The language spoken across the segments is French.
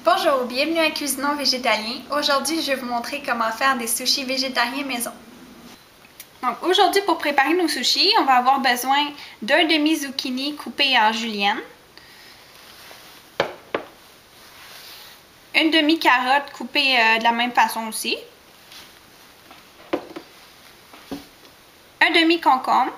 Bonjour, bienvenue à Cuisinons Végétalien. Aujourd'hui, je vais vous montrer comment faire des sushis végétariens maison. Donc aujourd'hui, pour préparer nos sushis, on va avoir besoin d'un demi-zucchini coupé en julienne, une demi-carotte coupée de la même façon aussi, un demi-concombre.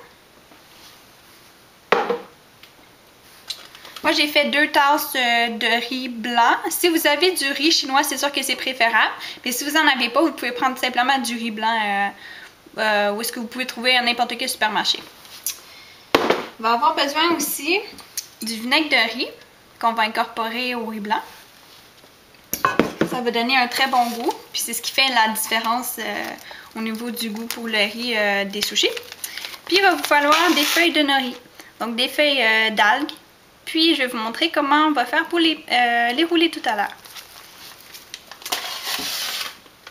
Moi, j'ai fait 2 tasses de riz blanc. Si vous avez du riz chinois, c'est sûr que c'est préférable. Mais si vous n'en avez pas, vous pouvez prendre simplement du riz blanc où est-ce que vous pouvez trouver à n'importe quel supermarché. On va avoir besoin aussi du vinaigre de riz qu'on va incorporer au riz blanc. Ça va donner un très bon goût. Puis c'est ce qui fait la différence au niveau du goût pour le riz des sushis. Puis il va vous falloir des feuilles de nori. Donc des feuilles d'algues. Puis, je vais vous montrer comment on va faire pour les rouler tout à l'heure.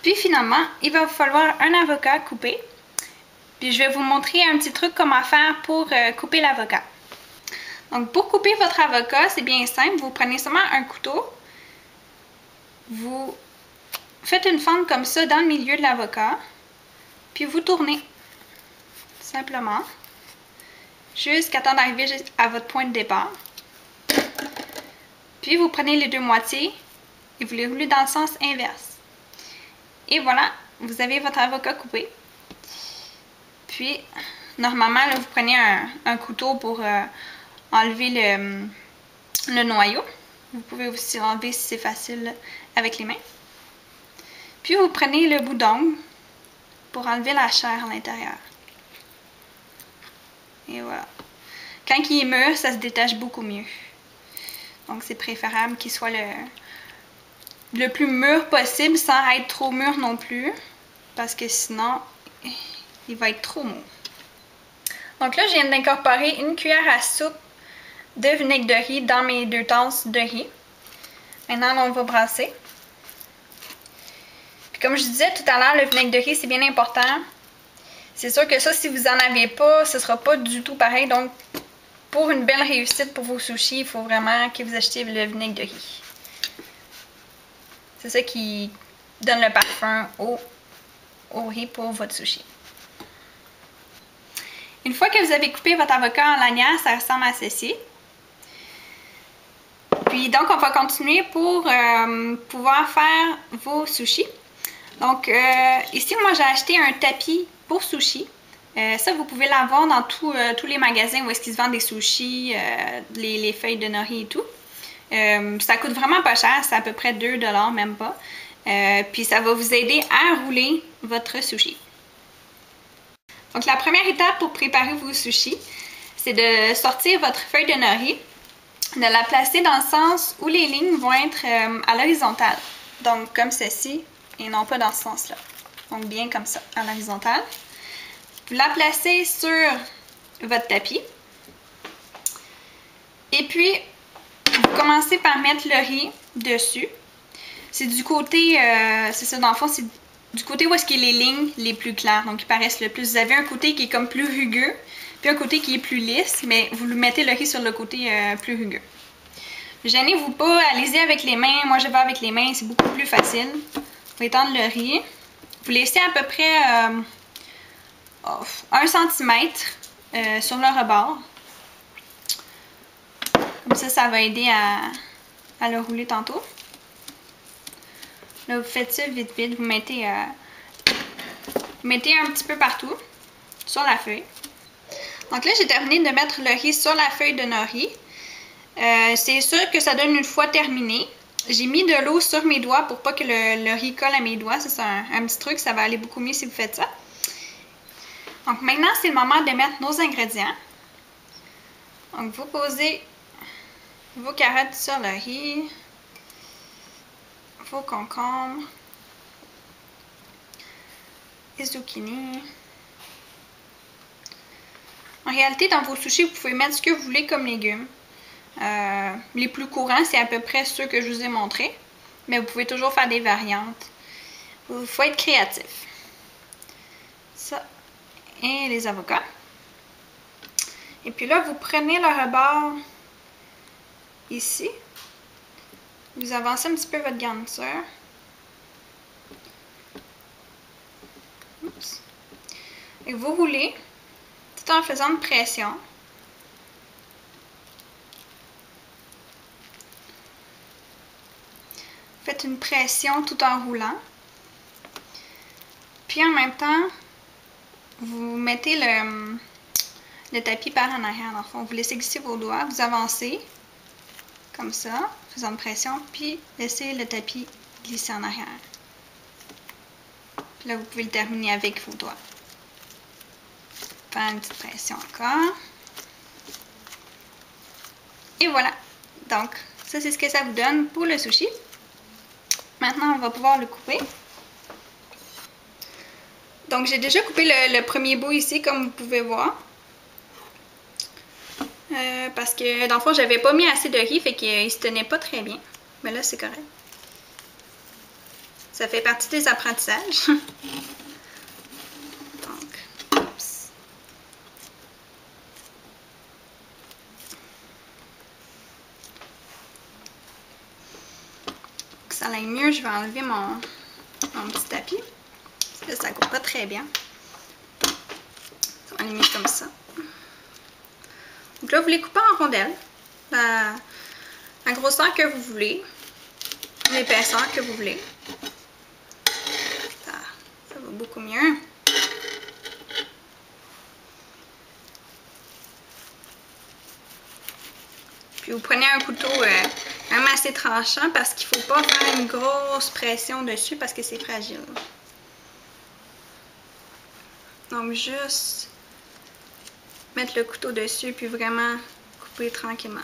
Puis, finalement, il va vous falloir un avocat coupé. Puis, je vais vous montrer un petit truc comment faire pour couper l'avocat. Donc, pour couper votre avocat, c'est bien simple. Vous prenez seulement un couteau. Vous faites une fente comme ça dans le milieu de l'avocat. Puis, vous tournez. Simplement. Jusqu'à temps d'arriver à votre point de départ. Puis vous prenez les deux moitiés et vous les roulez dans le sens inverse. Et voilà, vous avez votre avocat coupé. Puis, normalement, là, vous prenez un couteau pour enlever le noyau. Vous pouvez aussi enlever si c'est facile avec les mains. Puis vous prenez le bout d'ongle pour enlever la chair à l'intérieur. Et voilà. Quand il est mûr, ça se détache beaucoup mieux. Donc, c'est préférable qu'il soit le plus mûr possible sans être trop mûr non plus. Parce que sinon, il va être trop mou. Donc là, je viens d'incorporer une cuillère à soupe de vinaigre de riz dans mes 2 tasses de riz. Maintenant, on va brasser. Puis comme je disais tout à l'heure, le vinaigre de riz, c'est bien important. C'est sûr que ça, si vous n'en avez pas, ce ne sera pas du tout pareil. Donc, pour une belle réussite pour vos sushis, il faut vraiment que vous achetiez le vinaigre de riz. C'est ça qui donne le parfum au riz pour votre sushi. Une fois que vous avez coupé votre avocat en lanières, ça ressemble à ceci. Puis donc, on va continuer pour pouvoir faire vos sushis. Donc, ici, moi, j'ai acheté un tapis pour sushis. Ça, vous pouvez l'avoir dans tous les magasins où est-ce qu'ils se vendent des sushis, les feuilles de nori et tout. Ça coûte vraiment pas cher, c'est à peu près 2 $, même pas. Puis ça va vous aider à rouler votre sushi. Donc la première étape pour préparer vos sushis, c'est de sortir votre feuille de nori, de la placer dans le sens où les lignes vont être à l'horizontale. Donc comme ceci, et non pas dans ce sens-là. Donc bien comme ça, à l'horizontale. Vous la placez sur votre tapis. Et puis, vous commencez par mettre le riz dessus. C'est du côté, c'est ça, dans le fond, c'est du côté où est-ce qu'il y a les lignes les plus claires, donc qui paraissent le plus. Vous avez un côté qui est comme plus rugueux, puis un côté qui est plus lisse, mais vous mettez le riz sur le côté plus rugueux. Gênez-vous pas, allez-y avec les mains. Moi, je vais avec les mains, c'est beaucoup plus facile. Vous étendre le riz. Vous laissez à peu près 1 cm sur le rebord. Comme ça, ça va aider à le rouler tantôt. Là, vous faites ça vite, vite. Vous mettez un petit peu partout sur la feuille. Donc là, j'ai terminé de mettre le riz sur la feuille de nori. C'est sûr que ça donne une fois terminé. J'ai mis de l'eau sur mes doigts pour pas que le riz colle à mes doigts. Ça, c'est un petit truc. Ça va aller beaucoup mieux si vous faites ça. Donc maintenant, c'est le moment de mettre nos ingrédients. Donc vous posez vos carottes sur le riz, vos concombres, les zucchini. En réalité, dans vos sushis, vous pouvez mettre ce que vous voulez comme légumes. Les plus courants, c'est à peu près ceux que je vous ai montrés. Mais vous pouvez toujours faire des variantes. Il faut être créatif. Ça. Et les avocats. Et puis là, vous prenez le rebord ici. Vous avancez un petit peu votre garniture. Oups. Et vous roulez tout en faisant une pression. Faites une pression tout en roulant. Puis en même temps, vous mettez le tapis par en arrière. Dans le fond, vous laissez glisser vos doigts, vous avancez comme ça, faisant une pression, puis laissez le tapis glisser en arrière. Puis là, vous pouvez le terminer avec vos doigts. Faire une petite pression encore. Et voilà. Donc, ça, c'est ce que ça vous donne pour le sushi. Maintenant, on va pouvoir le couper. Donc, j'ai déjà coupé le premier bout ici, comme vous pouvez voir. Parce que, dans le fond, j'avais pas mis assez de riz, fait qu'il se tenait pas très bien. Mais là, c'est correct. Ça fait partie des apprentissages. Donc, oups. Pour que ça aille mieux, je vais enlever mon petit tapis. Là, ça coupe pas très bien. On les met comme ça. Donc là, vous les coupez en rondelles. La grosseur que vous voulez. L'épaisseur que vous voulez. Ça va beaucoup mieux. Puis vous prenez un couteau même assez tranchant parce qu'il ne faut pas faire une grosse pression dessus parce que c'est fragile. Donc juste mettre le couteau dessus puis vraiment couper tranquillement.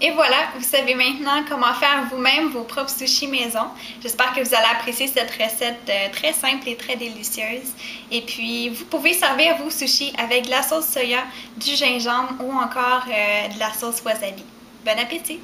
Et voilà, vous savez maintenant comment faire vous-même vos propres sushis maison. J'espère que vous allez apprécier cette recette très simple et très délicieuse. Et puis, vous pouvez servir vos sushis avec de la sauce soya, du gingembre ou encore de la sauce wasabi. Bon appétit!